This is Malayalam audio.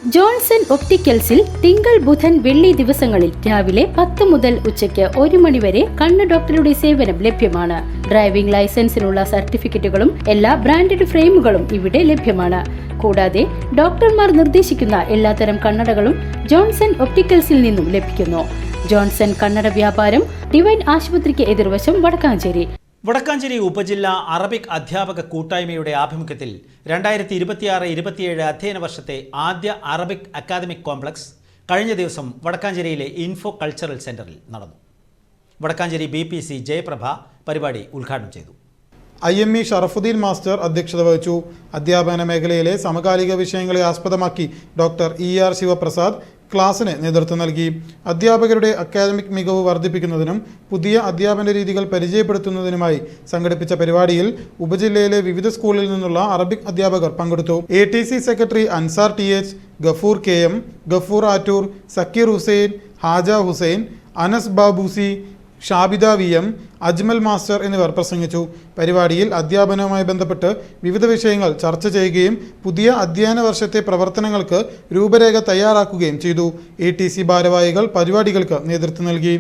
ജോൺസൺ ഒപ്റ്റിക്കൽസിൽ തിങ്കൾ ബുധൻ വെള്ളി ദിവസങ്ങളിൽ രാവിലെ 10 മുതൽ ഉച്ചയ്ക്ക് 1 മണി വരെ കണ്ണ് ഡോക്ടറുടെ സേവനം ലഭ്യമാണ്. ഡ്രൈവിംഗ് ലൈസൻസിനുള്ള സർട്ടിഫിക്കറ്റുകളും എല്ലാ ബ്രാൻഡഡ് ഫ്രെയിമുകളും ഇവിടെ ലഭ്യമാണ്. കൂടാതെ ഡോക്ടർമാർ നിർദ്ദേശിക്കുന്ന എല്ലാത്തരം കണ്ണടകളും ജോൺസൺ ഒപ്റ്റിക്കൽസിൽ നിന്നും ലഭിക്കുന്നു. ജോൺസൺ കണ്ണട വ്യാപാരം ഡിവൈൻ ആശുപത്രിക്ക് എതിർവശം വടക്കാഞ്ചേരി. വടക്കാഞ്ചേരി ഉപജില്ലാ അറബിക് അധ്യാപക കൂട്ടായ്മയുടെ ആഭിമുഖ്യത്തിൽ 2026-27 അധ്യയന വർഷത്തെ ആദ്യ അറബിക് അക്കാദമിക് കോംപ്ലക്സ് കഴിഞ്ഞ ദിവസം വടക്കാഞ്ചേരിയിലെ ഇൻഫോ കൾച്ചറൽ സെന്ററിൽ നടന്നു. വടക്കാഞ്ചേരി BPC ജയപ്രഭ പരിപാടി ഉദ്ഘാടനം ചെയ്തു. IME ഷറഫുദ്ദീൻ മാസ്റ്റർ അധ്യക്ഷത വഹിച്ചു. അധ്യാപന മേഖലയിലെ സമകാലിക വിഷയങ്ങളെ ആസ്പദമാക്കി ഡോക്ടർ ER ശിവപ്രസാദ് ക്ലാസിന് നേതൃത്വം നൽകി. അധ്യാപകരുടെ അക്കാദമിക് മികവ് വർദ്ധിപ്പിക്കുന്നതിനും പുതിയ അധ്യാപന രീതികൾ പരിചയപ്പെടുത്തുന്നതിനുമായി സംഘടിപ്പിച്ച പരിപാടിയിൽ ഉപജില്ലയിലെ വിവിധ സ്കൂളിൽ നിന്നുള്ള അറബിക് അധ്യാപകർ പങ്കെടുത്തു. ATC secretary Ansar TH, Gafoor KM, Gafoor Attoor, Sakeer Hussain, Haja Hussain, Anas Babusi, Shabida VM, Ajmal master എന്നിവർ പ്രസംഗിച്ചു. പരിപാടിയിൽ അധ്യാപനവുമായി ബന്ധപ്പെട്ട് വിവിധ വിഷയങ്ങൾ ചർച്ച ചെയ്യുകയും പുതിയ അധ്യയന വർഷത്തെ പ്രവർത്തനങ്ങൾക്ക് രൂപരേഖ തയ്യാറാക്കുകയും ചെയ്തു. ATC ഭാരവാഹികൾ പരിപാടികൾക്ക് നേതൃത്വം നൽകി.